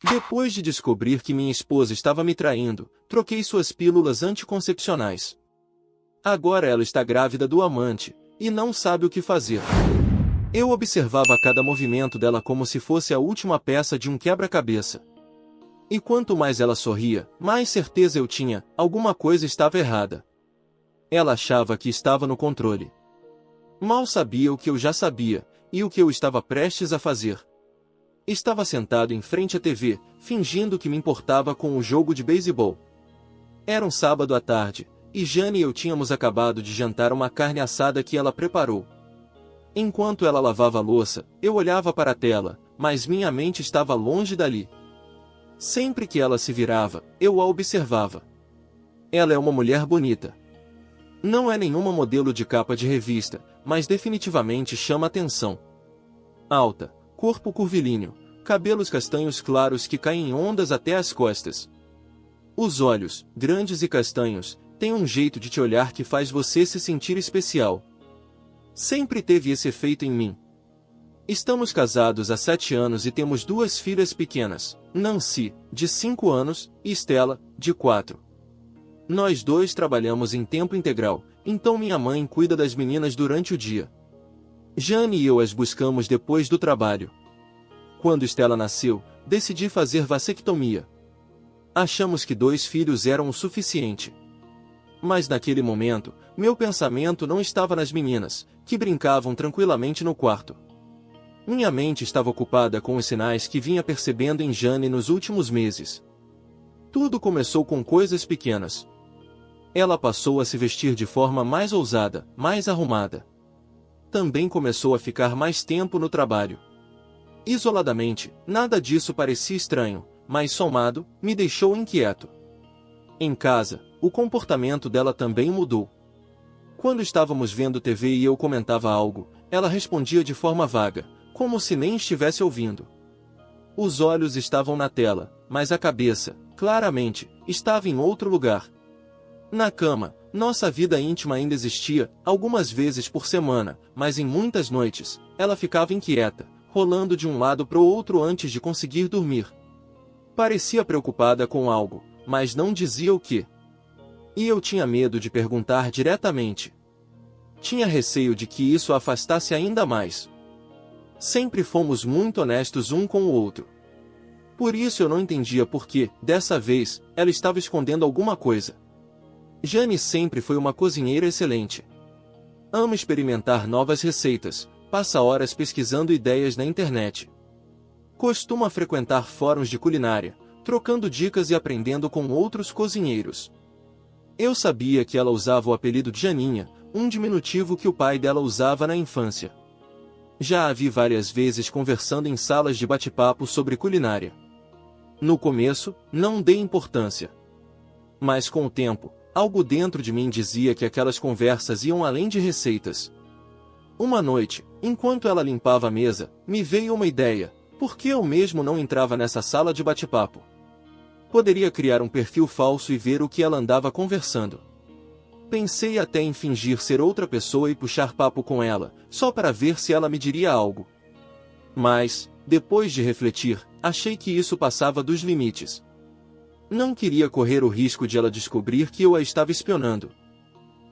Depois de descobrir que minha esposa estava me traindo, troquei suas pílulas anticoncepcionais. Agora ela está grávida do amante, e não sabe o que fazer. Eu observava cada movimento dela como se fosse a última peça de um quebra-cabeça. E quanto mais ela sorria, mais certeza eu tinha, alguma coisa estava errada. Ela achava que estava no controle. Mal sabia o que eu já sabia, e o que eu estava prestes a fazer. Estava sentado em frente à TV, fingindo que me importava com o jogo de beisebol. Era um sábado à tarde, e Jane e eu tínhamos acabado de jantar uma carne assada que ela preparou. Enquanto ela lavava a louça, eu olhava para a tela, mas minha mente estava longe dali. Sempre que ela se virava, eu a observava. Ela é uma mulher bonita. Não é nenhuma modelo de capa de revista, mas definitivamente chama atenção. Alta, corpo curvilíneo, cabelos castanhos claros que caem em ondas até as costas. Os olhos, grandes e castanhos, têm um jeito de te olhar que faz você se sentir especial. Sempre teve esse efeito em mim. Estamos casados há 7 anos e temos 2 filhas pequenas, Nancy, de 5 anos, e Stella, de 4. Nós dois trabalhamos em tempo integral, então minha mãe cuida das meninas durante o dia. Jane e eu as buscamos depois do trabalho. Quando Stella nasceu, decidi fazer vasectomia. Achamos que 2 filhos eram o suficiente. Mas naquele momento, meu pensamento não estava nas meninas, que brincavam tranquilamente no quarto. Minha mente estava ocupada com os sinais que vinha percebendo em Jane nos últimos meses. Tudo começou com coisas pequenas. Ela passou a se vestir de forma mais ousada, mais arrumada. Também começou a ficar mais tempo no trabalho. Isoladamente, nada disso parecia estranho, mas somado, me deixou inquieto. Em casa, o comportamento dela também mudou. Quando estávamos vendo TV e eu comentava algo, ela respondia de forma vaga, como se nem estivesse ouvindo. Os olhos estavam na tela, mas a cabeça, claramente, estava em outro lugar. Na cama, nossa vida íntima ainda existia, algumas vezes por semana, mas em muitas noites, ela ficava inquieta, rolando de um lado para o outro antes de conseguir dormir. Parecia preocupada com algo, mas não dizia o que. E eu tinha medo de perguntar diretamente. Tinha receio de que isso a afastasse ainda mais. Sempre fomos muito honestos um com o outro. Por isso eu não entendia por que, dessa vez, ela estava escondendo alguma coisa. Jane sempre foi uma cozinheira excelente. Ama experimentar novas receitas, passa horas pesquisando ideias na internet. Costuma frequentar fóruns de culinária, trocando dicas e aprendendo com outros cozinheiros. Eu sabia que ela usava o apelido de Janinha, um diminutivo que o pai dela usava na infância. Já a vi várias vezes conversando em salas de bate-papo sobre culinária. No começo, não dei importância. Mas com o tempo, algo dentro de mim dizia que aquelas conversas iam além de receitas. Uma noite, enquanto ela limpava a mesa, me veio uma ideia: por que eu mesmo não entrava nessa sala de bate-papo? Poderia criar um perfil falso e ver o que ela andava conversando. Pensei até em fingir ser outra pessoa e puxar papo com ela, só para ver se ela me diria algo. Mas, depois de refletir, achei que isso passava dos limites. Não queria correr o risco de ela descobrir que eu a estava espionando.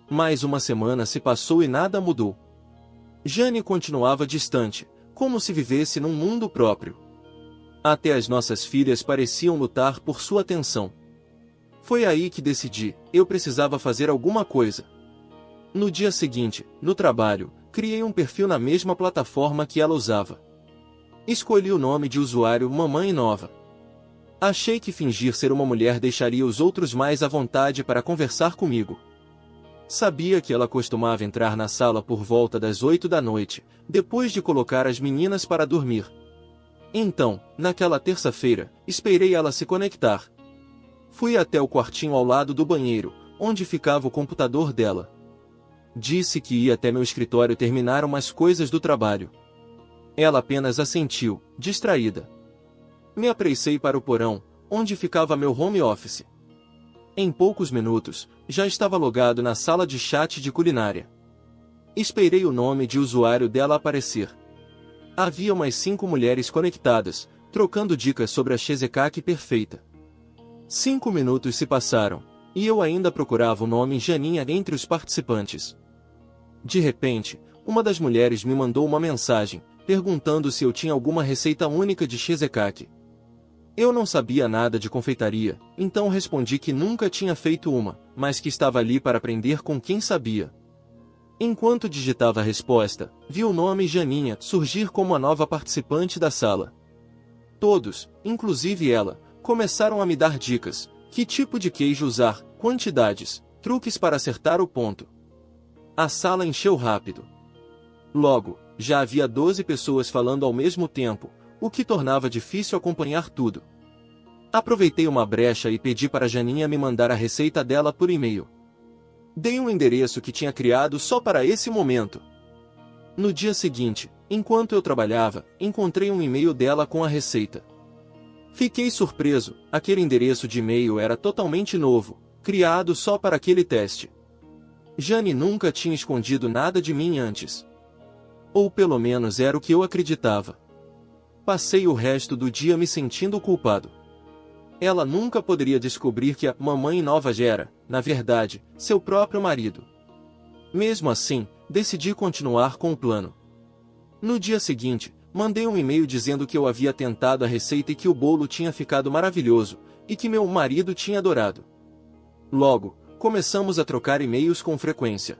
Mais uma semana se passou e nada mudou. Jane continuava distante, como se vivesse num mundo próprio. Até as nossas filhas pareciam lutar por sua atenção. Foi aí que decidi, eu precisava fazer alguma coisa. No dia seguinte, no trabalho, criei um perfil na mesma plataforma que ela usava. Escolhi o nome de usuário Mamãe Nova. Achei que fingir ser uma mulher deixaria os outros mais à vontade para conversar comigo. Sabia que ela costumava entrar na sala por volta das 8 da noite, depois de colocar as meninas para dormir. Então, naquela terça-feira, esperei ela se conectar. Fui até o quartinho ao lado do banheiro, onde ficava o computador dela. Disse que ia até meu escritório terminar umas coisas do trabalho. Ela apenas assentiu, distraída. Me apressei para o porão, onde ficava meu home office. Em poucos minutos, já estava logado na sala de chat de culinária. Esperei o nome de usuário dela aparecer. Havia umas 5 mulheres conectadas, trocando dicas sobre a cheesecake perfeita. 5 minutos se passaram, e eu ainda procurava o nome Janinha entre os participantes. De repente, uma das mulheres me mandou uma mensagem, perguntando se eu tinha alguma receita única de cheesecake. Eu não sabia nada de confeitaria, então respondi que nunca tinha feito uma, mas que estava ali para aprender com quem sabia. Enquanto digitava a resposta, vi o nome Janinha surgir como a nova participante da sala. Todos, inclusive ela, começaram a me dar dicas: que tipo de queijo usar, quantidades, truques para acertar o ponto. A sala encheu rápido. Logo, já havia 12 pessoas falando ao mesmo tempo, o que tornava difícil acompanhar tudo. Aproveitei uma brecha e pedi para Janinha me mandar a receita dela por e-mail. Dei um endereço que tinha criado só para esse momento. No dia seguinte, enquanto eu trabalhava, encontrei um e-mail dela com a receita. Fiquei surpreso, aquele endereço de e-mail era totalmente novo, criado só para aquele teste. Jane nunca tinha escondido nada de mim antes. Ou pelo menos era o que eu acreditava. Passei o resto do dia me sentindo culpado. Ela nunca poderia descobrir que a mamãe nova já era, na verdade, seu próprio marido. Mesmo assim, decidi continuar com o plano. No dia seguinte, mandei um e-mail dizendo que eu havia tentado a receita e que o bolo tinha ficado maravilhoso, e que meu marido tinha adorado. Logo, começamos a trocar e-mails com frequência.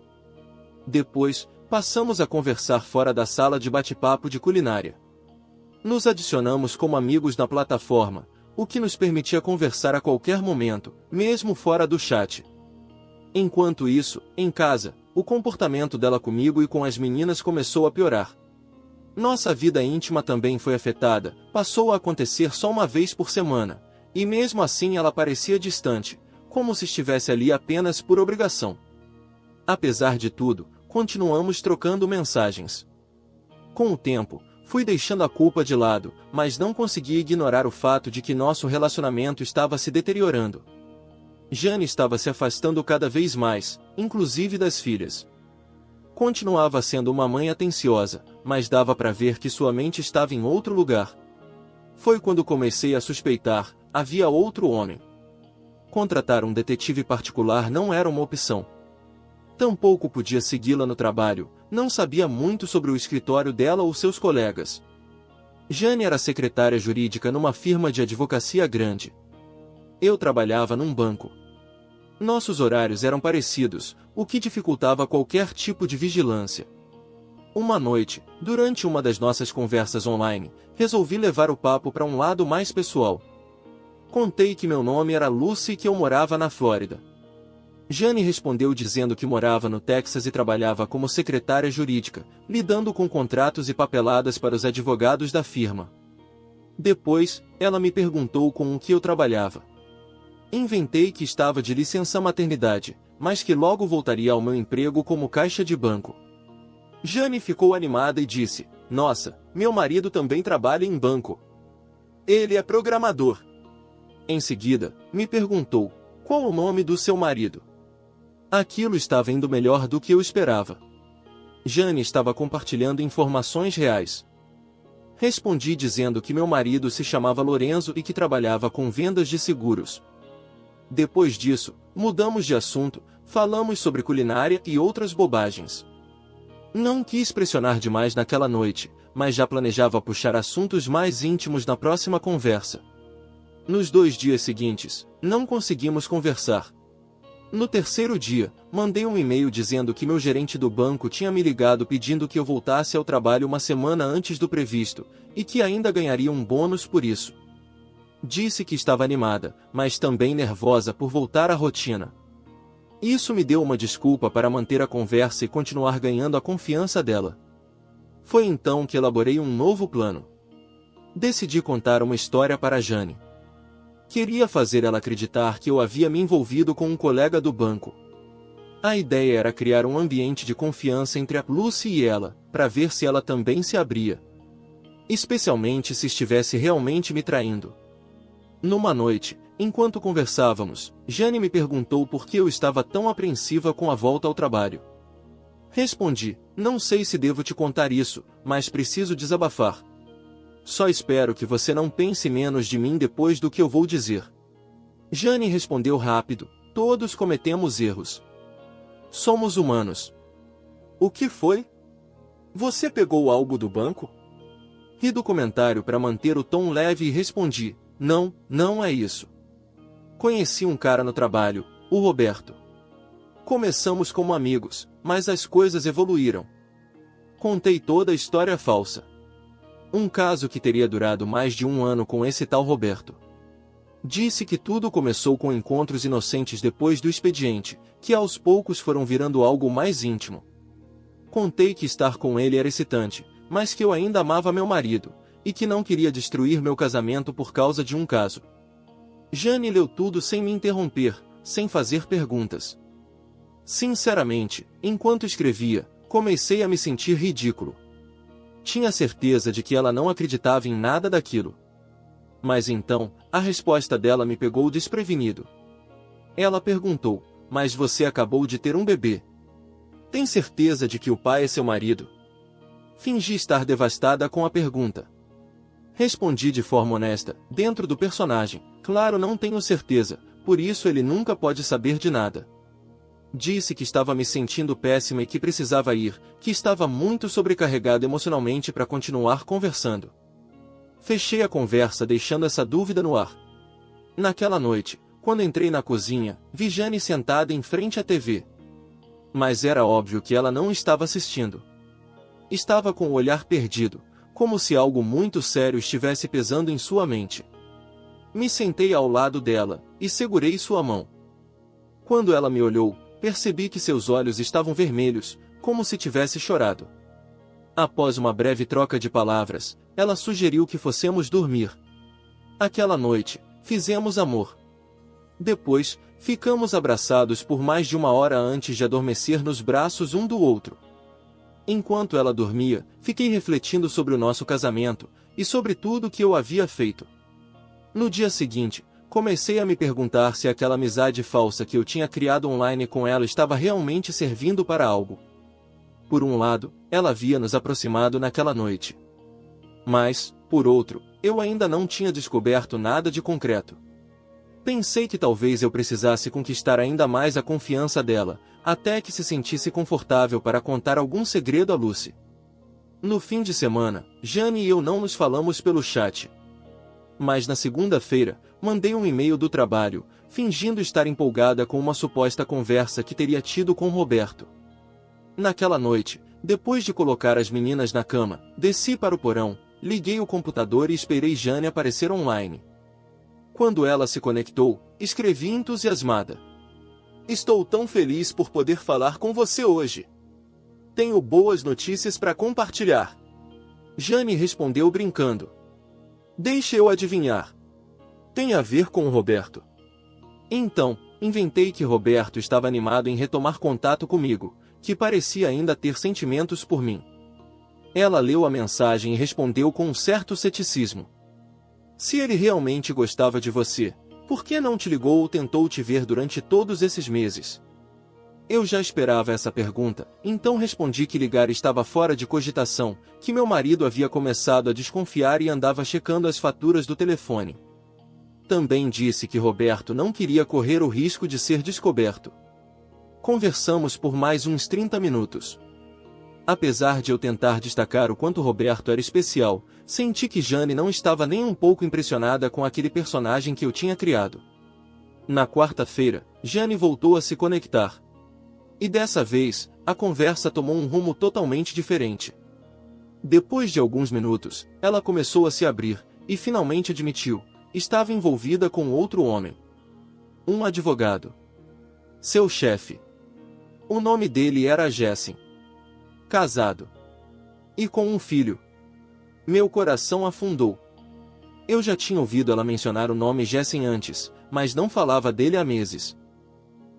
Depois, passamos a conversar fora da sala de bate-papo de culinária. Nos adicionamos como amigos na plataforma, o que nos permitia conversar a qualquer momento, mesmo fora do chat. Enquanto isso, em casa, o comportamento dela comigo e com as meninas começou a piorar. Nossa vida íntima também foi afetada, passou a acontecer só uma vez por semana, e mesmo assim ela parecia distante, como se estivesse ali apenas por obrigação. Apesar de tudo, continuamos trocando mensagens. Com o tempo, fui deixando a culpa de lado, mas não consegui ignorar o fato de que nosso relacionamento estava se deteriorando. Jane estava se afastando cada vez mais, inclusive das filhas. Continuava sendo uma mãe atenciosa, mas dava para ver que sua mente estava em outro lugar. Foi quando comecei a suspeitar: havia outro homem. Contratar um detetive particular não era uma opção. Tampouco podia segui-la no trabalho, não sabia muito sobre o escritório dela ou seus colegas. Jane era secretária jurídica numa firma de advocacia grande. Eu trabalhava num banco. Nossos horários eram parecidos, o que dificultava qualquer tipo de vigilância. Uma noite, durante uma das nossas conversas online, resolvi levar o papo para um lado mais pessoal. Contei que meu nome era Lucy e que eu morava na Flórida. Jane respondeu dizendo que morava no Texas e trabalhava como secretária jurídica, lidando com contratos e papeladas para os advogados da firma. Depois, ela me perguntou com o que eu trabalhava. Inventei que estava de licença maternidade, mas que logo voltaria ao meu emprego como caixa de banco. Jane ficou animada e disse: "Nossa, meu marido também trabalha em banco. Ele é programador." Em seguida, me perguntou: "Qual o nome do seu marido?" Aquilo estava indo melhor do que eu esperava. Jane estava compartilhando informações reais. Respondi dizendo que meu marido se chamava Lorenzo e que trabalhava com vendas de seguros. Depois disso, mudamos de assunto, falamos sobre culinária e outras bobagens. Não quis pressionar demais naquela noite, mas já planejava puxar assuntos mais íntimos na próxima conversa. Nos 2 dias seguintes, não conseguimos conversar. No terceiro dia, mandei um e-mail dizendo que meu gerente do banco tinha me ligado pedindo que eu voltasse ao trabalho uma semana antes do previsto, e que ainda ganharia um bônus por isso. Disse que estava animada, mas também nervosa por voltar à rotina. Isso me deu uma desculpa para manter a conversa e continuar ganhando a confiança dela. Foi então que elaborei um novo plano. Decidi contar uma história para Jane. Queria fazer ela acreditar que eu havia me envolvido com um colega do banco. A ideia era criar um ambiente de confiança entre a Lucy e ela, para ver se ela também se abria. Especialmente se estivesse realmente me traindo. Numa noite, enquanto conversávamos, Jane me perguntou por que eu estava tão apreensiva com a volta ao trabalho. Respondi: "Não sei se devo te contar isso, mas preciso desabafar." Só espero que você não pense menos de mim depois do que eu vou dizer. Jane respondeu rápido: todos cometemos erros. Somos humanos. O que foi? Você pegou algo do banco? Ri do comentário para manter o tom leve e respondi: não, não é isso. Conheci um cara no trabalho, o Roberto. Começamos como amigos, mas as coisas evoluíram. Contei toda a história falsa. Um caso que teria durado mais de um ano com esse tal Roberto. Disse que tudo começou com encontros inocentes depois do expediente, que aos poucos foram virando algo mais íntimo. Contei que estar com ele era excitante, mas que eu ainda amava meu marido, e que não queria destruir meu casamento por causa de um caso. Jane leu tudo sem me interromper, sem fazer perguntas. Sinceramente, enquanto escrevia, comecei a me sentir ridículo. Tinha certeza de que ela não acreditava em nada daquilo. Mas então, a resposta dela me pegou desprevenido. Ela perguntou: mas você acabou de ter um bebê. Tem certeza de que o pai é seu marido? Fingi estar devastada com a pergunta. Respondi de forma honesta, dentro do personagem: claro, não tenho certeza, por isso ele nunca pode saber de nada. Disse que estava me sentindo péssima e que precisava ir, que estava muito sobrecarregada emocionalmente para continuar conversando. Fechei a conversa deixando essa dúvida no ar. Naquela noite, quando entrei na cozinha, vi Jane sentada em frente à TV. Mas era óbvio que ela não estava assistindo. Estava com o olhar perdido, como se algo muito sério estivesse pesando em sua mente. Me sentei ao lado dela, e segurei sua mão. Quando ela me olhou, percebi que seus olhos estavam vermelhos, como se tivesse chorado. Após uma breve troca de palavras, ela sugeriu que fossemos dormir. Aquela noite, fizemos amor. Depois, ficamos abraçados por mais de uma hora antes de adormecer nos braços um do outro. Enquanto ela dormia, fiquei refletindo sobre o nosso casamento, e sobre tudo que eu havia feito. No dia seguinte, comecei a me perguntar se aquela amizade falsa que eu tinha criado online com ela estava realmente servindo para algo. Por um lado, ela havia nos aproximado naquela noite. Mas, por outro, eu ainda não tinha descoberto nada de concreto. Pensei que talvez eu precisasse conquistar ainda mais a confiança dela, até que se sentisse confortável para contar algum segredo a Lucy. No fim de semana, Jane e eu não nos falamos pelo chat. Mas na segunda-feira, mandei um e-mail do trabalho, fingindo estar empolgada com uma suposta conversa que teria tido com Roberto. Naquela noite, depois de colocar as meninas na cama, desci para o porão, liguei o computador e esperei Jane aparecer online. Quando ela se conectou, escrevi entusiasmada: estou tão feliz por poder falar com você hoje. Tenho boas notícias para compartilhar. Jane respondeu brincando: deixe eu adivinhar. Tem a ver com o Roberto. Então, inventei que Roberto estava animado em retomar contato comigo, que parecia ainda ter sentimentos por mim. Ela leu a mensagem e respondeu com um certo ceticismo: se ele realmente gostava de você, por que não te ligou ou tentou te ver durante todos esses meses? Eu já esperava essa pergunta, então respondi que ligar estava fora de cogitação, que meu marido havia começado a desconfiar e andava checando as faturas do telefone. Também disse que Roberto não queria correr o risco de ser descoberto. Conversamos por mais uns 30 minutos. Apesar de eu tentar destacar o quanto Roberto era especial, senti que Jane não estava nem um pouco impressionada com aquele personagem que eu tinha criado. Na quarta-feira, Jane voltou a se conectar. E dessa vez, a conversa tomou um rumo totalmente diferente. Depois de alguns minutos, ela começou a se abrir, e finalmente admitiu: estava envolvida com outro homem. Um advogado. Seu chefe. O nome dele era Jessen. Casado. E com um filho. Meu coração afundou. Eu já tinha ouvido ela mencionar o nome Jessen antes, mas não falava dele há meses.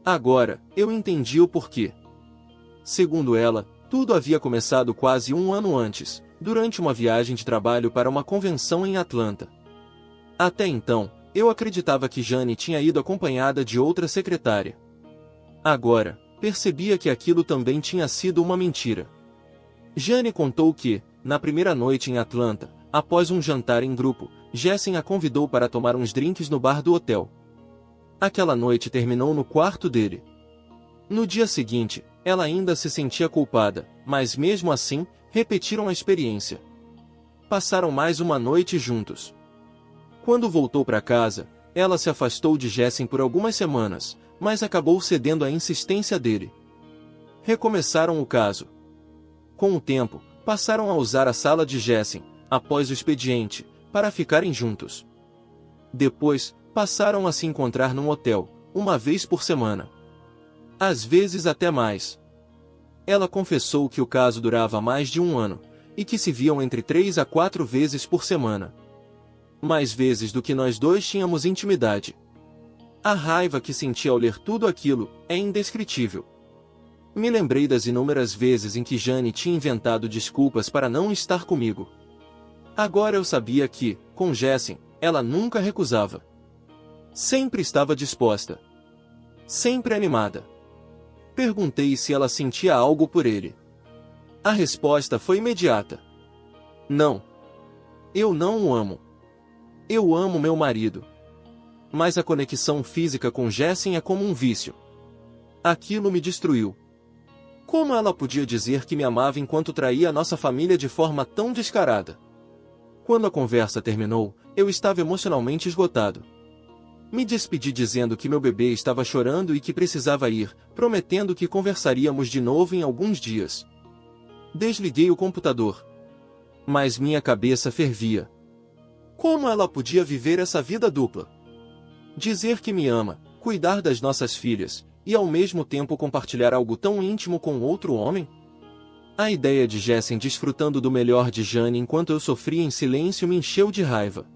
Agora, eu entendi o porquê. Segundo ela, tudo havia começado quase um ano antes, durante uma viagem de trabalho para uma convenção em Atlanta. Até então, eu acreditava que Jane tinha ido acompanhada de outra secretária. Agora, percebia que aquilo também tinha sido uma mentira. Jane contou que, na primeira noite em Atlanta, Após um jantar em grupo, Jessen a convidou para tomar uns drinks no bar do hotel. Aquela noite terminou no quarto dele. No dia seguinte, ela ainda se sentia culpada, mas mesmo assim, repetiram a experiência. Passaram mais uma noite juntos. Quando voltou para casa, ela se afastou de Jessen por algumas semanas, mas acabou cedendo à insistência dele. Recomeçaram o caso. Com o tempo, passaram a usar a sala de Jessen, após o expediente, para ficarem juntos. Depois, passaram a se encontrar num hotel, uma vez por semana. Às vezes até mais. Ela confessou que o caso durava mais de um ano, e que se viam entre 3 a 4 vezes por semana. Mais vezes do que nós dois tínhamos intimidade. A raiva que senti ao ler tudo aquilo é indescritível. Me lembrei das inúmeras vezes em que Jane tinha inventado desculpas para não estar comigo. Agora eu sabia que, com Jessen, ela nunca recusava. Sempre estava disposta. Sempre animada. Perguntei se ela sentia algo por ele. A resposta foi imediata. Não. Eu não o amo. Eu amo meu marido. Mas a conexão física com Jessen é como um vício. Aquilo me destruiu. Como ela podia dizer que me amava enquanto traía a nossa família de forma tão descarada? Quando a conversa terminou, eu estava emocionalmente esgotado. Me despedi dizendo que meu bebê estava chorando e que precisava ir, prometendo que conversaríamos de novo em alguns dias. Desliguei o computador. Mas minha cabeça fervia. Como ela podia viver essa vida dupla? Dizer que me ama, cuidar das nossas filhas, e ao mesmo tempo compartilhar algo tão íntimo com outro homem? A ideia de Jessen desfrutando do melhor de Jane enquanto eu sofria em silêncio me encheu de raiva.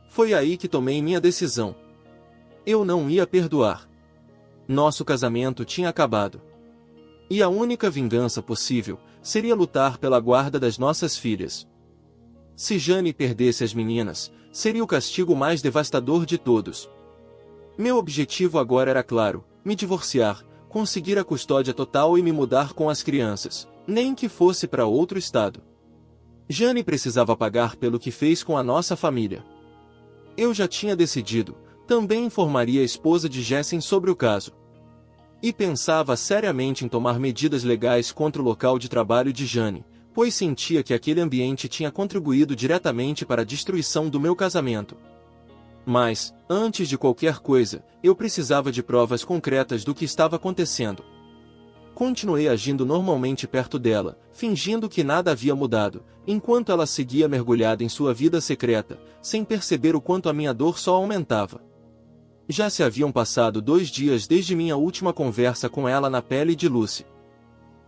Foi aí que tomei minha decisão. Eu não ia perdoar. Nosso casamento tinha acabado. E a única vingança possível seria lutar pela guarda das nossas filhas. Se Jane perdesse as meninas, seria o castigo mais devastador de todos. Meu objetivo agora era claro: me divorciar, conseguir a custódia total e me mudar com as crianças, nem que fosse para outro estado. Jane precisava pagar pelo que fez com a nossa família. Eu já tinha decidido, também informaria a esposa de Jessen sobre o caso. E pensava seriamente em tomar medidas legais contra o local de trabalho de Jane, pois sentia que aquele ambiente tinha contribuído diretamente para a destruição do meu casamento. Mas, antes de qualquer coisa, eu precisava de provas concretas do que estava acontecendo. Continuei agindo normalmente perto dela, fingindo que nada havia mudado, enquanto ela seguia mergulhada em sua vida secreta, sem perceber o quanto a minha dor só aumentava. Já se haviam passado 2 dias desde minha última conversa com ela na pele de Lucy.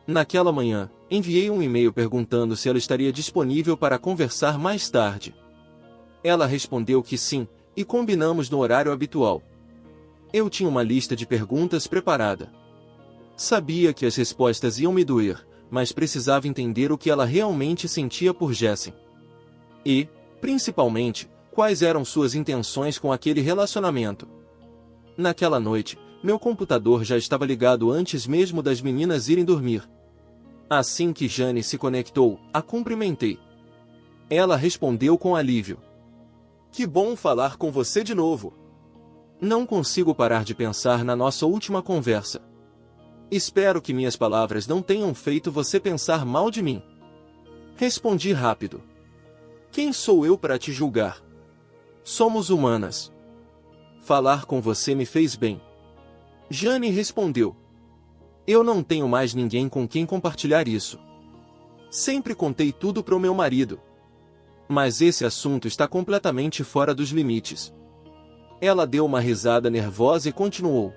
Naquela manhã, enviei um e-mail perguntando se ela estaria disponível para conversar mais tarde. Ela respondeu que sim, e combinamos no horário habitual. Eu tinha uma lista de perguntas preparada. Sabia que as respostas iam me doer, mas precisava entender o que ela realmente sentia por Jessen. E, principalmente, quais eram suas intenções com aquele relacionamento. Naquela noite, meu computador já estava ligado antes mesmo das meninas irem dormir. Assim que Jane se conectou, a cumprimentei. Ela respondeu com alívio. Que bom falar com você de novo. Não consigo parar de pensar na nossa última conversa. Espero que minhas palavras não tenham feito você pensar mal de mim. Respondi rápido. Quem sou eu para te julgar? Somos humanas. Falar com você me fez bem. Jane respondeu. Eu não tenho mais ninguém com quem compartilhar isso. Sempre contei tudo para o meu marido. Mas esse assunto está completamente fora dos limites. Ela deu uma risada nervosa e continuou.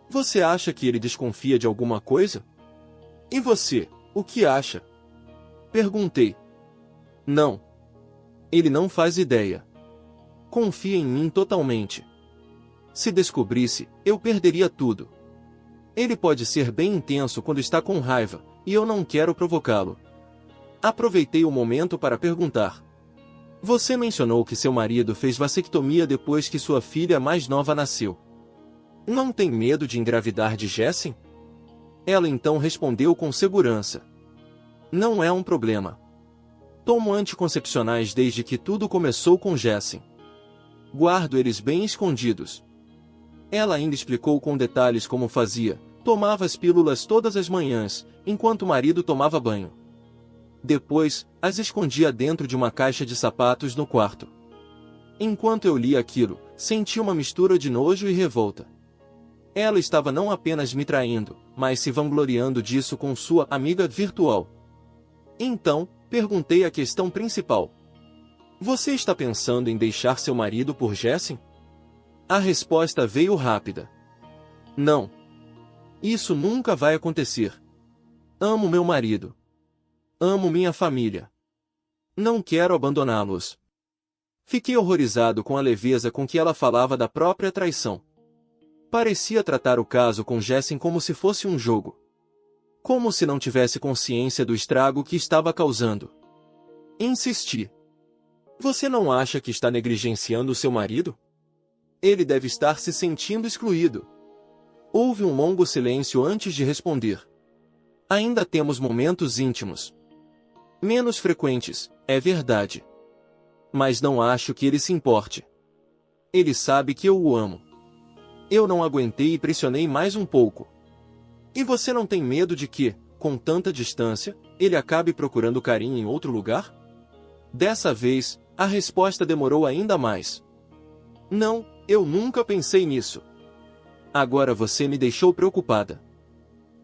Você acha que ele desconfia de alguma coisa? E você, o que acha? Perguntei. Não. Ele não faz ideia. Confia em mim totalmente. Se descobrisse, eu perderia tudo. Ele pode ser bem intenso quando está com raiva, e eu não quero provocá-lo. Aproveitei o momento para perguntar. Você mencionou que seu marido fez vasectomia depois que sua filha mais nova nasceu. Não tem medo de engravidar de Jessen? Ela então respondeu com segurança. Não é um problema. Tomo anticoncepcionais desde que tudo começou com Jessie. Guardo eles bem escondidos. Ela ainda explicou com detalhes como fazia. Tomava as pílulas todas as manhãs, enquanto o marido tomava banho. Depois, as escondia dentro de uma caixa de sapatos no quarto. Enquanto eu lia aquilo, senti uma mistura de nojo e revolta. Ela estava não apenas me traindo, mas se vangloriando disso com sua amiga virtual. Então, perguntei a questão principal. Você está pensando em deixar seu marido por Jessie? A resposta veio rápida. Não. Isso nunca vai acontecer. Amo meu marido. Amo minha família. Não quero abandoná-los. Fiquei horrorizado com a leveza com que ela falava da própria traição. Parecia tratar o caso com Jessie como se fosse um jogo. Como se não tivesse consciência do estrago que estava causando. Insisti. Você não acha que está negligenciando seu marido? Ele deve estar se sentindo excluído. Houve um longo silêncio antes de responder. Ainda temos momentos íntimos. Menos frequentes, é verdade. Mas não acho que ele se importe. Ele sabe que eu o amo. Eu não aguentei e pressionei mais um pouco. E você não tem medo de que, com tanta distância, ele acabe procurando carinho em outro lugar? Dessa vez, a resposta demorou ainda mais. Não, eu nunca pensei nisso. Agora você me deixou preocupada.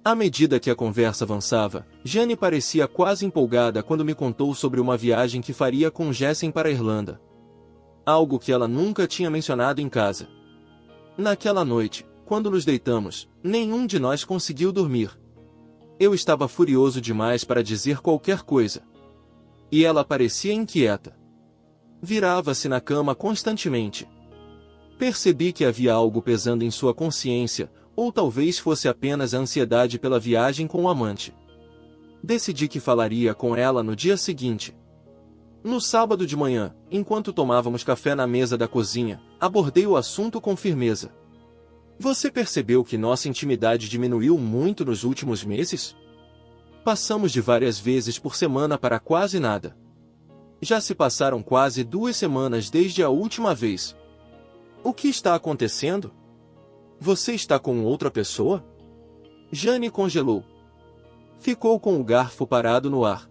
À medida que a conversa avançava, Jane parecia quase empolgada quando me contou sobre uma viagem que faria com Jessie para a Irlanda. Algo que ela nunca tinha mencionado em casa. Naquela noite, quando nos deitamos, nenhum de nós conseguiu dormir. Eu estava furioso demais para dizer qualquer coisa. E ela parecia inquieta. Virava-se na cama constantemente. Percebi que havia algo pesando em sua consciência, ou talvez fosse apenas a ansiedade pela viagem com o amante. Decidi que falaria com ela no dia seguinte. No sábado de manhã, enquanto tomávamos café na mesa da cozinha, abordei o assunto com firmeza. Você percebeu que nossa intimidade diminuiu muito nos últimos meses? Passamos de várias vezes por semana para quase nada. Já se passaram quase 2 semanas desde a última vez. O que está acontecendo? Você está com outra pessoa? Jane congelou. Ficou com o garfo parado no ar.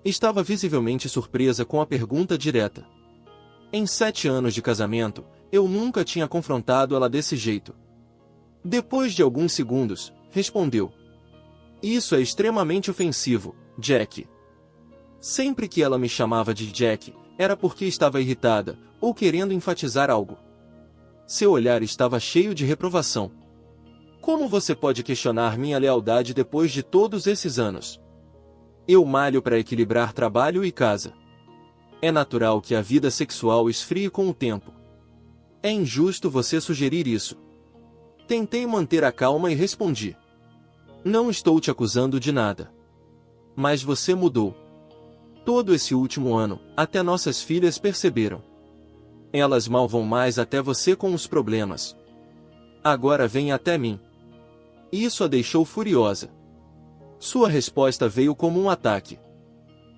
Estava visivelmente surpresa com a pergunta direta. Em 7 anos de casamento, eu nunca tinha confrontado ela desse jeito. Depois de alguns segundos, respondeu. Isso é extremamente ofensivo, Jack. Sempre que ela me chamava de Jack, era porque estava irritada, ou querendo enfatizar algo. Seu olhar estava cheio de reprovação. Como você pode questionar minha lealdade depois de todos esses anos? Eu malho para equilibrar trabalho e casa. É natural que a vida sexual esfrie com o tempo. É injusto você sugerir isso. Tentei manter a calma e respondi. Não estou te acusando de nada. Mas você mudou. Todo esse último ano, até nossas filhas perceberam. Elas mal vão mais até você com os problemas. Agora vem até mim. Isso a deixou furiosa. Sua resposta veio como um ataque.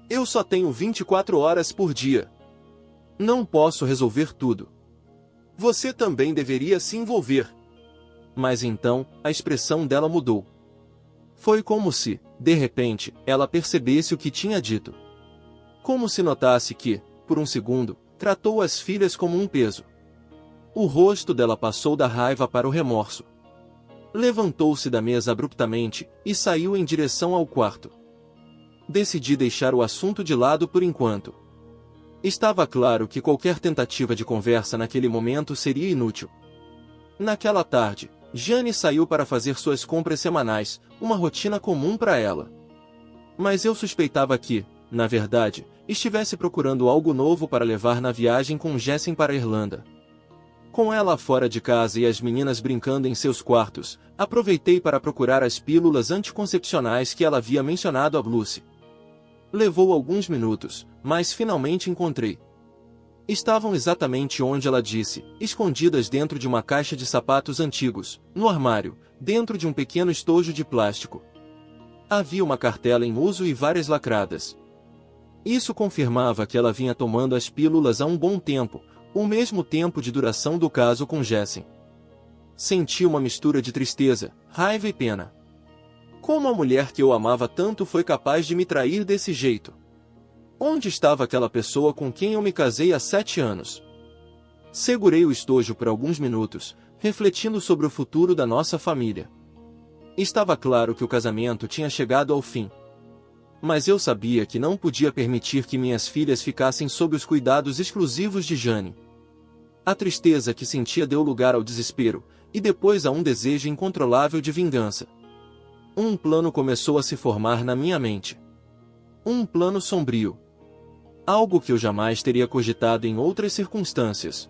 Eu só tenho 24 horas por dia. Não posso resolver tudo. Você também deveria se envolver. Mas então, a expressão dela mudou. Foi como se, de repente, ela percebesse o que tinha dito. Como se notasse que, por um segundo, tratou as filhas como um peso. O rosto dela passou da raiva para o remorso. Levantou-se da mesa abruptamente e saiu em direção ao quarto. Decidi deixar o assunto de lado por enquanto. Estava claro que qualquer tentativa de conversa naquele momento seria inútil. Naquela tarde, Jane saiu para fazer suas compras semanais, uma rotina comum para ela. Mas eu suspeitava que, na verdade, estivesse procurando algo novo para levar na viagem com Jessie para a Irlanda. Com ela fora de casa e as meninas brincando em seus quartos, aproveitei para procurar as pílulas anticoncepcionais que ela havia mencionado a Lucy. Levou alguns minutos, mas finalmente encontrei. Estavam exatamente onde ela disse, escondidas dentro de uma caixa de sapatos antigos, no armário, dentro de um pequeno estojo de plástico. Havia uma cartela em uso e várias lacradas. Isso confirmava que ela vinha tomando as pílulas há um bom tempo, o mesmo tempo de duração do caso com Jessen. Senti uma mistura de tristeza, raiva e pena. Como a mulher que eu amava tanto foi capaz de me trair desse jeito? Onde estava aquela pessoa com quem eu me casei há 7 anos? Segurei o estojo por alguns minutos, refletindo sobre o futuro da nossa família. Estava claro que o casamento tinha chegado ao fim. Mas eu sabia que não podia permitir que minhas filhas ficassem sob os cuidados exclusivos de Jane. A tristeza que sentia deu lugar ao desespero, e depois a um desejo incontrolável de vingança. Um plano começou a se formar na minha mente. Um plano sombrio. Algo que eu jamais teria cogitado em outras circunstâncias.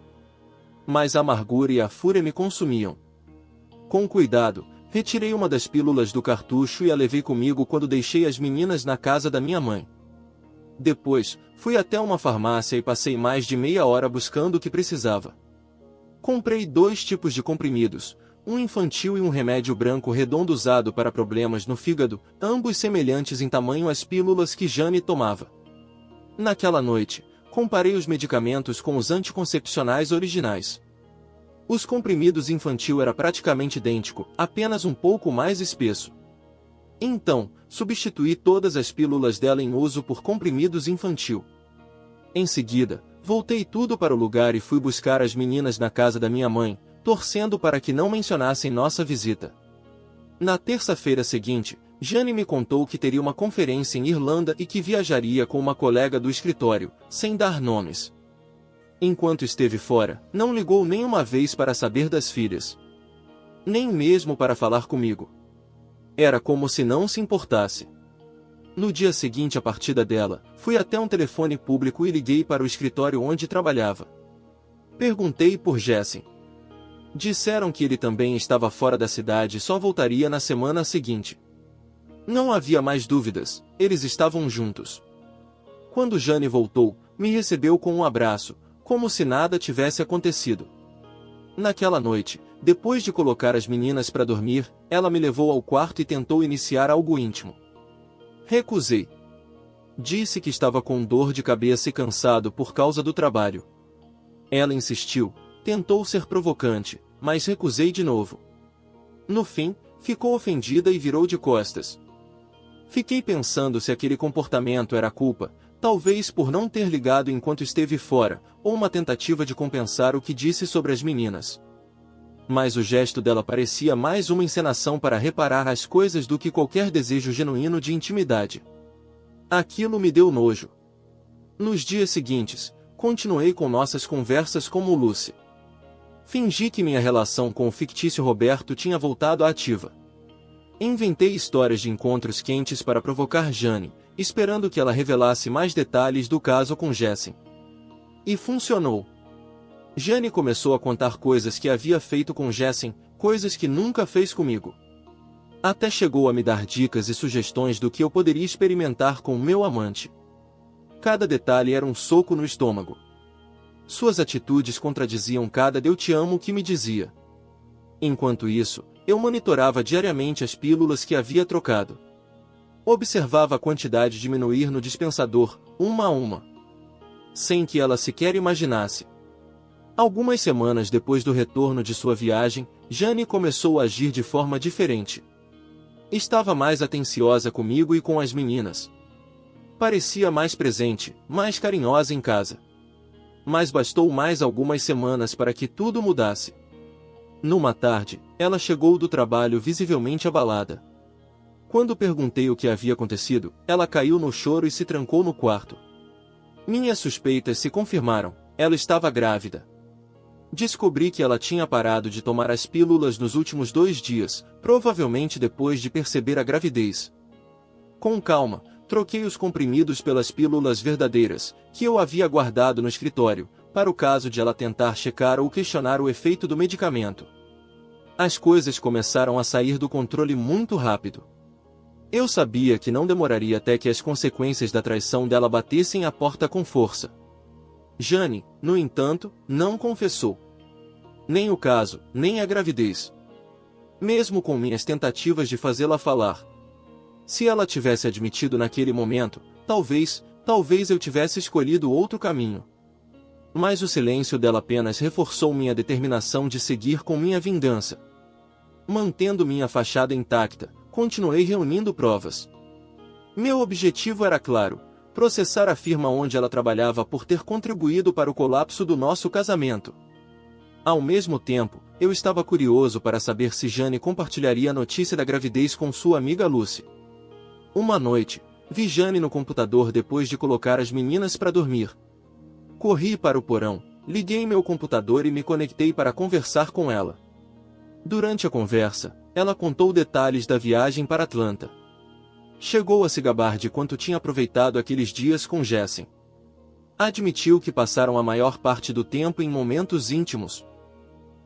Mas a amargura e a fúria me consumiam. Com cuidado, retirei uma das pílulas do cartucho e a levei comigo quando deixei as meninas na casa da minha mãe. Depois, fui até uma farmácia e passei mais de meia hora buscando o que precisava. Comprei 2 tipos de comprimidos, um infantil e um remédio branco redondo usado para problemas no fígado, ambos semelhantes em tamanho às pílulas que Jane tomava. Naquela noite, comparei os medicamentos com os anticoncepcionais originais. Os comprimidos infantil era praticamente idêntico, apenas um pouco mais espesso. Então, substituí todas as pílulas dela em uso por comprimidos infantil. Em seguida, voltei tudo para o lugar e fui buscar as meninas na casa da minha mãe, torcendo para que não mencionassem nossa visita. Na terça-feira seguinte, Jane me contou que teria uma conferência em Irlanda e que viajaria com uma colega do escritório, sem dar nomes. Enquanto esteve fora, não ligou nem uma vez para saber das filhas. Nem mesmo para falar comigo. Era como se não se importasse. No dia seguinte à partida dela, fui até um telefone público e liguei para o escritório onde trabalhava. Perguntei por Jessen. Disseram que ele também estava fora da cidade e só voltaria na semana seguinte. Não havia mais dúvidas, eles estavam juntos. Quando Jane voltou, me recebeu com um abraço, como se nada tivesse acontecido. Naquela noite, depois de colocar as meninas para dormir, ela me levou ao quarto e tentou iniciar algo íntimo. Recusei. Disse que estava com dor de cabeça e cansado por causa do trabalho. Ela insistiu, tentou ser provocante, mas recusei de novo. No fim, ficou ofendida e virou de costas. Fiquei pensando se aquele comportamento era culpa, talvez por não ter ligado enquanto esteve fora, ou uma tentativa de compensar o que disse sobre as meninas. Mas o gesto dela parecia mais uma encenação para reparar as coisas do que qualquer desejo genuíno de intimidade. Aquilo me deu nojo. Nos dias seguintes, continuei com nossas conversas como Lucy. Fingi que minha relação com o fictício Roberto tinha voltado à ativa. Inventei histórias de encontros quentes para provocar Jane, esperando que ela revelasse mais detalhes do caso com Jessen. E funcionou. Jane começou a contar coisas que havia feito com Jessen, coisas que nunca fez comigo. Até chegou a me dar dicas e sugestões do que eu poderia experimentar com meu amante. Cada detalhe era um soco no estômago. Suas atitudes contradiziam cada "eu te amo" que me dizia. Enquanto isso, eu monitorava diariamente as pílulas que havia trocado. Observava a quantidade diminuir no dispensador, uma a uma. Sem que ela sequer imaginasse. Algumas semanas depois do retorno de sua viagem, Jane começou a agir de forma diferente. Estava mais atenciosa comigo e com as meninas. Parecia mais presente, mais carinhosa em casa. Mas bastou mais algumas semanas para que tudo mudasse. Numa tarde, ela chegou do trabalho visivelmente abalada. Quando perguntei o que havia acontecido, ela caiu no choro e se trancou no quarto. Minhas suspeitas se confirmaram, ela estava grávida. Descobri que ela tinha parado de tomar as pílulas nos últimos 2 dias, provavelmente depois de perceber a gravidez. Com calma, troquei os comprimidos pelas pílulas verdadeiras, que eu havia guardado no escritório, para o caso de ela tentar checar ou questionar o efeito do medicamento. As coisas começaram a sair do controle muito rápido. Eu sabia que não demoraria até que as consequências da traição dela batessem à porta com força. Jane, no entanto, não confessou. Nem o caso, nem a gravidez. Mesmo com minhas tentativas de fazê-la falar. Se ela tivesse admitido naquele momento, talvez Talvez eu tivesse escolhido outro caminho. Mas o silêncio dela apenas reforçou minha determinação de seguir com minha vingança. Mantendo minha fachada intacta, continuei reunindo provas. Meu objetivo era claro: processar a firma onde ela trabalhava por ter contribuído para o colapso do nosso casamento. Ao mesmo tempo, eu estava curioso para saber se Jane compartilharia a notícia da gravidez com sua amiga Lucy. Uma noite, vi Jane no computador depois de colocar as meninas para dormir. Corri para o porão, liguei meu computador e me conectei para conversar com ela. Durante a conversa, ela contou detalhes da viagem para Atlanta. Chegou a se gabar de quanto tinha aproveitado aqueles dias com Jessen. Admitiu que passaram a maior parte do tempo em momentos íntimos.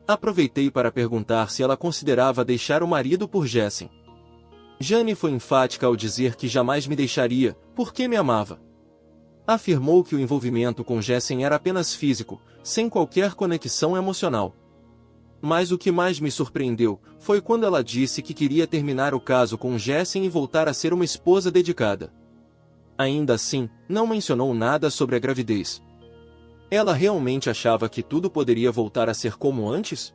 Aproveitei para perguntar se ela considerava deixar o marido por Jessen. Jane foi enfática ao dizer que jamais me deixaria, porque me amava. Afirmou que o envolvimento com Jessen era apenas físico, sem qualquer conexão emocional. Mas o que mais me surpreendeu foi quando ela disse que queria terminar o caso com Jessen e voltar a ser uma esposa dedicada. Ainda assim, não mencionou nada sobre a gravidez. Ela realmente achava que tudo poderia voltar a ser como antes?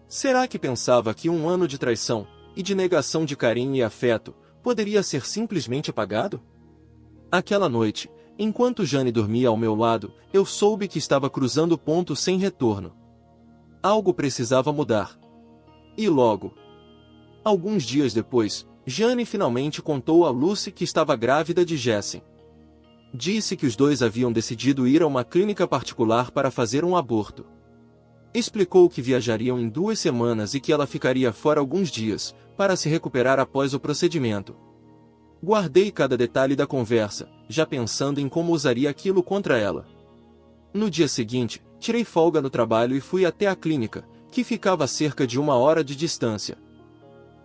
Será que pensava que um ano de traição e de negação de carinho e afeto poderia ser simplesmente apagado? Aquela noite, enquanto Jane dormia ao meu lado, eu soube que estava cruzando pontos sem retorno. Algo precisava mudar. E logo. Alguns dias depois, Jane finalmente contou a Lucy que estava grávida de Jessen. Disse que os dois haviam decidido ir a uma clínica particular para fazer um aborto. Explicou que viajariam em 2 semanas e que ela ficaria fora alguns dias, para se recuperar após o procedimento. Guardei cada detalhe da conversa, já pensando em como usaria aquilo contra ela. No dia seguinte, tirei folga no trabalho e fui até a clínica, que ficava a cerca de 1 hora de distância.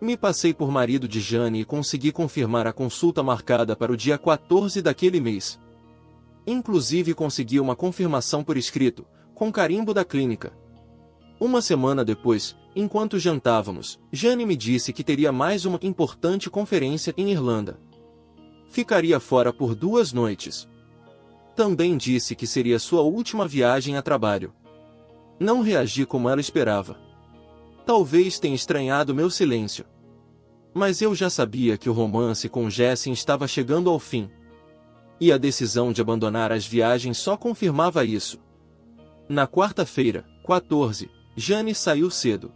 Me passei por marido de Jane e consegui confirmar a consulta marcada para o dia 14 daquele mês. Inclusive consegui uma confirmação por escrito, com carimbo da clínica. 1 semana depois, enquanto jantávamos, Jane me disse que teria mais uma importante conferência em Irlanda. Ficaria fora por 2 noites. Também disse que seria sua última viagem a trabalho. Não reagi como ela esperava. Talvez tenha estranhado meu silêncio. Mas eu já sabia que o romance com Jessen estava chegando ao fim. E a decisão de abandonar as viagens só confirmava isso. Na quarta-feira, 14, Jane saiu cedo.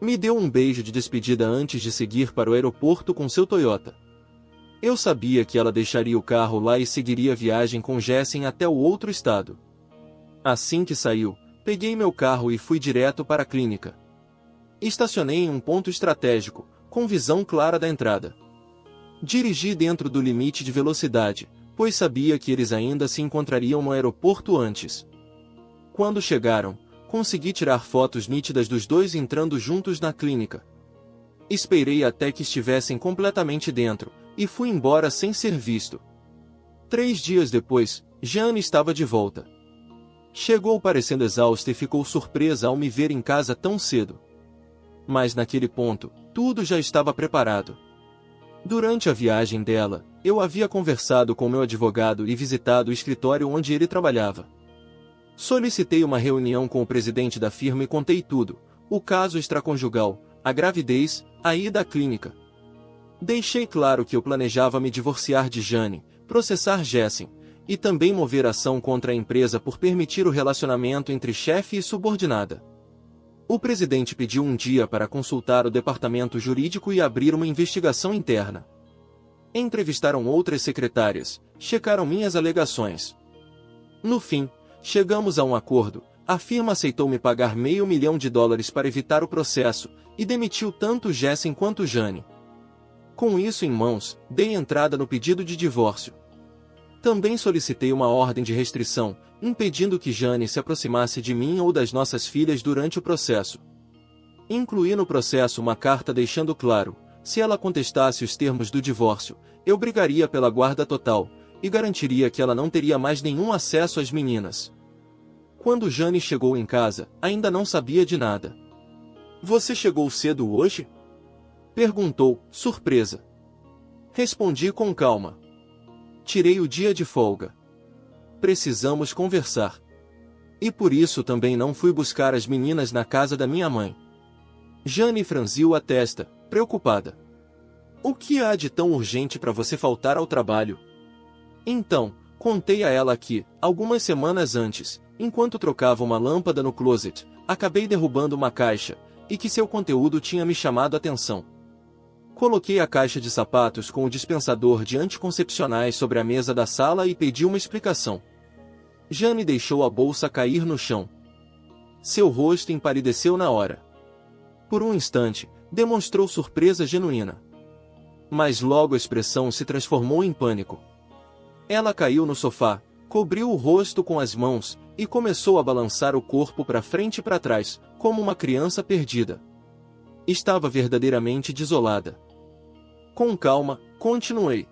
Me deu um beijo de despedida antes de seguir para o aeroporto com seu Toyota. Eu sabia que ela deixaria o carro lá e seguiria a viagem com Jessen até o outro estado. Assim que saiu, peguei meu carro e fui direto para a clínica. Estacionei em um ponto estratégico, com visão clara da entrada. Dirigi dentro do limite de velocidade, pois sabia que eles ainda se encontrariam no aeroporto antes. Quando chegaram, consegui tirar fotos nítidas dos dois entrando juntos na clínica. Esperei até que estivessem completamente dentro, e fui embora sem ser visto. 3 dias depois, Jane estava de volta. Chegou parecendo exausta e ficou surpresa ao me ver em casa tão cedo. Mas naquele ponto, tudo já estava preparado. Durante a viagem dela, eu havia conversado com meu advogado e visitado o escritório onde ele trabalhava. Solicitei uma reunião com o presidente da firma e contei tudo: o caso extraconjugal, a gravidez, a ida à clínica. Deixei claro que eu planejava me divorciar de Jane, processar Jessen, e também mover ação contra a empresa por permitir o relacionamento entre chefe e subordinada. O presidente pediu um dia para consultar o departamento jurídico e abrir uma investigação interna. Entrevistaram outras secretárias, checaram minhas alegações. No fim, chegamos a um acordo. A firma aceitou me pagar $500 mil para evitar o processo, e demitiu tanto Jessen quanto Jane. Com isso em mãos, dei entrada no pedido de divórcio. Também solicitei uma ordem de restrição, impedindo que Jane se aproximasse de mim ou das nossas filhas durante o processo. Incluí no processo uma carta deixando claro: se ela contestasse os termos do divórcio, eu brigaria pela guarda total, e garantiria que ela não teria mais nenhum acesso às meninas. Quando Jane chegou em casa, ainda não sabia de nada. "Você chegou cedo hoje?" perguntou, surpresa. Respondi com calma. tirei o dia de folga. Precisamos conversar. E por isso também não fui buscar as meninas na casa da minha mãe. Jane franziu a testa, preocupada. O que há de tão urgente para você faltar ao trabalho? Então, contei a ela que, algumas semanas antes, enquanto trocava uma lâmpada no closet, acabei derrubando uma caixa, e que seu conteúdo tinha me chamado a atenção. Coloquei a caixa de sapatos com o dispensador de anticoncepcionais sobre a mesa da sala e pedi uma explicação. Jane deixou a bolsa cair no chão. Seu rosto empalideceu na hora. Por um instante, demonstrou surpresa genuína. Mas logo a expressão se transformou em pânico. Ela caiu no sofá, cobriu o rosto com as mãos, e começou a balançar o corpo para frente e para trás, como uma criança perdida. Estava verdadeiramente desolada. Com calma, continuei.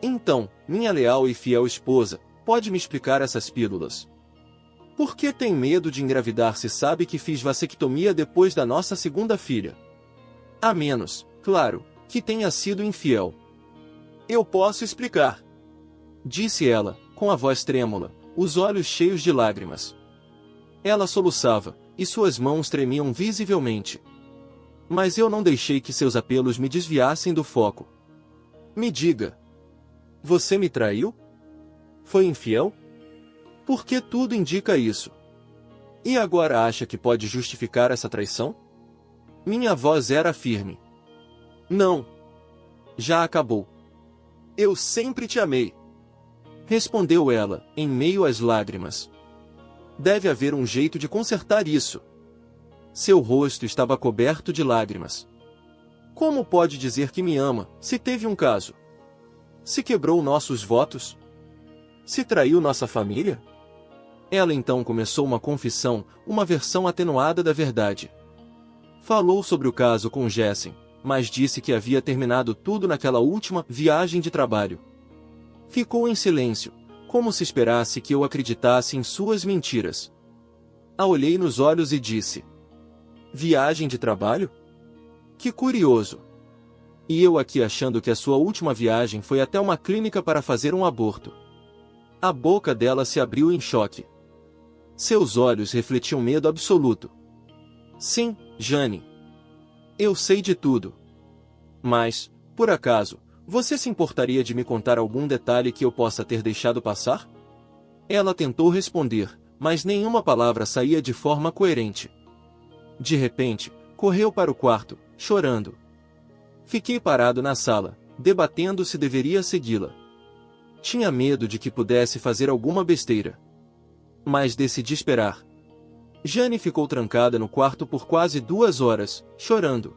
Então, minha leal e fiel esposa, pode me explicar essas pílulas? Por que tem medo de engravidar se sabe que fiz vasectomia depois da nossa segunda filha? A menos, claro, que tenha sido infiel. Eu posso explicar, disse ela, com a voz trêmula, os olhos cheios de lágrimas. Ela soluçava, e suas mãos tremiam visivelmente. Mas eu não deixei que seus apelos me desviassem do foco. Me diga. Você me traiu? Foi infiel? Por que tudo indica isso? E agora acha que pode justificar essa traição? Minha voz era firme. Não. Já acabou. Eu sempre te amei. Respondeu ela, em meio às lágrimas. Deve haver um jeito de consertar isso. Seu rosto estava coberto de lágrimas. Como pode dizer que me ama, se teve um caso? Se quebrou nossos votos? Se traiu nossa família? Ela então começou uma confissão, uma versão atenuada da verdade. Falou sobre o caso com Jessen, mas disse que havia terminado tudo naquela última viagem de trabalho. Ficou em silêncio, como se esperasse que eu acreditasse em suas mentiras. A olhei nos olhos e disse: Viagem de trabalho? Que curioso. E eu aqui achando que a sua última viagem foi até uma clínica para fazer um aborto. A boca dela se abriu em choque. Seus olhos refletiam medo absoluto. Sim, Jane. Eu sei de tudo. Mas, por acaso, você se importaria de me contar algum detalhe que eu possa ter deixado passar? Ela tentou responder, mas nenhuma palavra saía de forma coerente. De repente, correu para o quarto, chorando. Fiquei parado na sala, debatendo se deveria segui-la. Tinha medo de que pudesse fazer alguma besteira. Mas decidi esperar. Jane ficou trancada no quarto por quase 2 horas, chorando.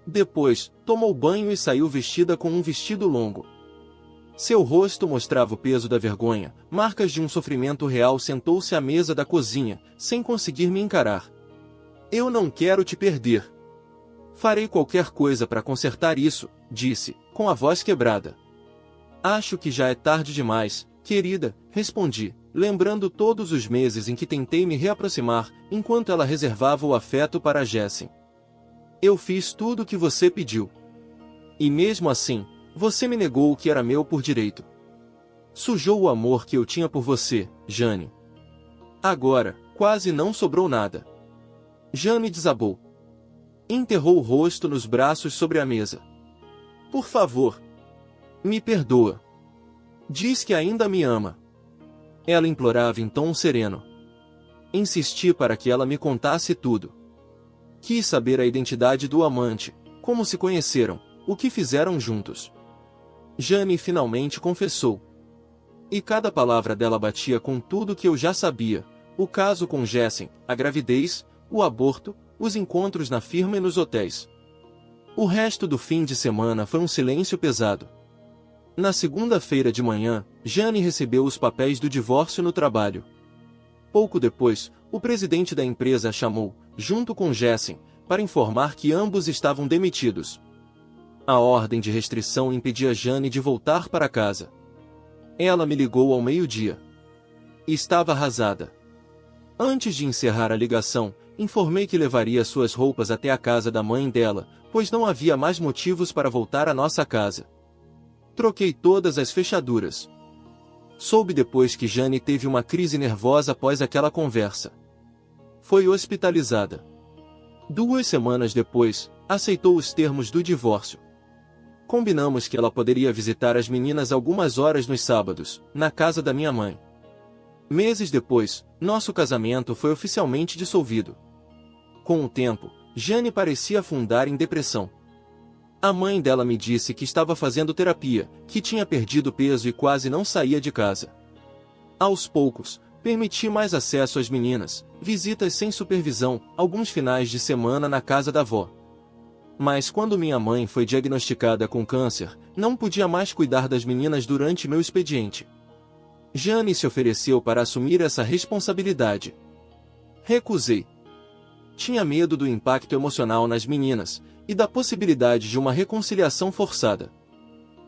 Depois, tomou banho e saiu vestida com um vestido longo. Seu rosto mostrava o peso da vergonha, marcas de um sofrimento real. Sentou-se à mesa da cozinha, sem conseguir me encarar. Eu não quero te perder. Farei qualquer coisa para consertar isso, disse, com a voz quebrada. Acho que já é tarde demais, querida, respondi, lembrando todos os meses em que tentei me reaproximar, enquanto ela reservava o afeto para Jessen. Eu fiz tudo o que você pediu. E mesmo assim, você me negou o que era meu por direito. Sujou o amor que eu tinha por você, Jane. Agora, quase não sobrou nada. Jane desabou. Enterrou o rosto nos braços sobre a mesa. Por favor. Me perdoa. Diz que ainda me ama. Ela implorava em tom sereno. Insisti para que ela me contasse tudo. Quis saber a identidade do amante, como se conheceram, o que fizeram juntos. Jane finalmente confessou. E cada palavra dela batia com tudo que eu já sabia: o caso com Jessen, a gravidez, o aborto, os encontros na firma e nos hotéis. O resto do fim de semana foi um silêncio pesado. Na segunda-feira de manhã, Jane recebeu os papéis do divórcio no trabalho. Pouco depois, o presidente da empresa a chamou, junto com Jessen, para informar que ambos estavam demitidos. A ordem de restrição impedia Jane de voltar para casa. Ela me ligou ao meio-dia. Estava arrasada. Antes de encerrar a ligação, informei que levaria suas roupas até a casa da mãe dela, pois não havia mais motivos para voltar à nossa casa. Troquei todas as fechaduras. Soube depois que Jane teve uma crise nervosa após aquela conversa. Foi hospitalizada. 2 semanas depois, aceitou os termos do divórcio. Combinamos que ela poderia visitar as meninas algumas horas nos sábados, na casa da minha mãe. Meses depois, nosso casamento foi oficialmente dissolvido. Com o tempo, Jane parecia afundar em depressão. A mãe dela me disse que estava fazendo terapia, que tinha perdido peso e quase não saía de casa. Aos poucos, permiti mais acesso às meninas, visitas sem supervisão, alguns finais de semana na casa da avó. Mas quando minha mãe foi diagnosticada com câncer, não podia mais cuidar das meninas durante meu expediente. Jane se ofereceu para assumir essa responsabilidade. Recusei. Tinha medo do impacto emocional nas meninas, e da possibilidade de uma reconciliação forçada.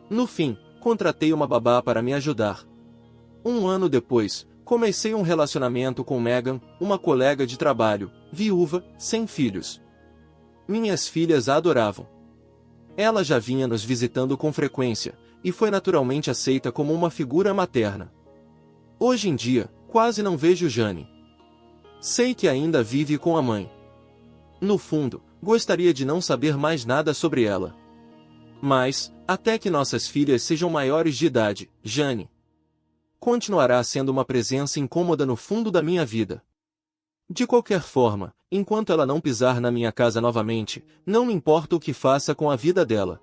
No fim, contratei uma babá para me ajudar. 1 ano depois, comecei um relacionamento com Megan, uma colega de trabalho, viúva, sem filhos. Minhas filhas a adoravam. Ela já vinha nos visitando com frequência, e foi naturalmente aceita como uma figura materna. Hoje em dia, quase não vejo Jane. Sei que ainda vive com a mãe. No fundo, gostaria de não saber mais nada sobre ela. Mas, até que nossas filhas sejam maiores de idade, Jane continuará sendo uma presença incômoda no fundo da minha vida. De qualquer forma, enquanto ela não pisar na minha casa novamente, não me importa o que faça com a vida dela.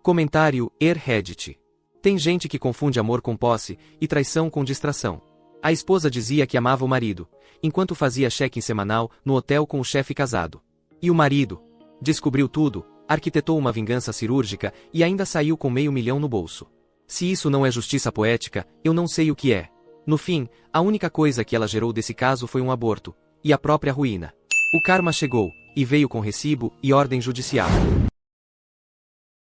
Comentário Reddit. Tem gente que confunde amor com posse, e traição com distração. A esposa dizia que amava o marido, enquanto fazia check-in semanal no hotel com o chefe casado. E o marido descobriu tudo, arquitetou uma vingança cirúrgica e ainda saiu com $500 mil no bolso. Se isso não é justiça poética, eu não sei o que é. No fim, a única coisa que ela gerou desse caso foi um aborto, e a própria ruína. O karma chegou, e veio com recibo e ordem judicial.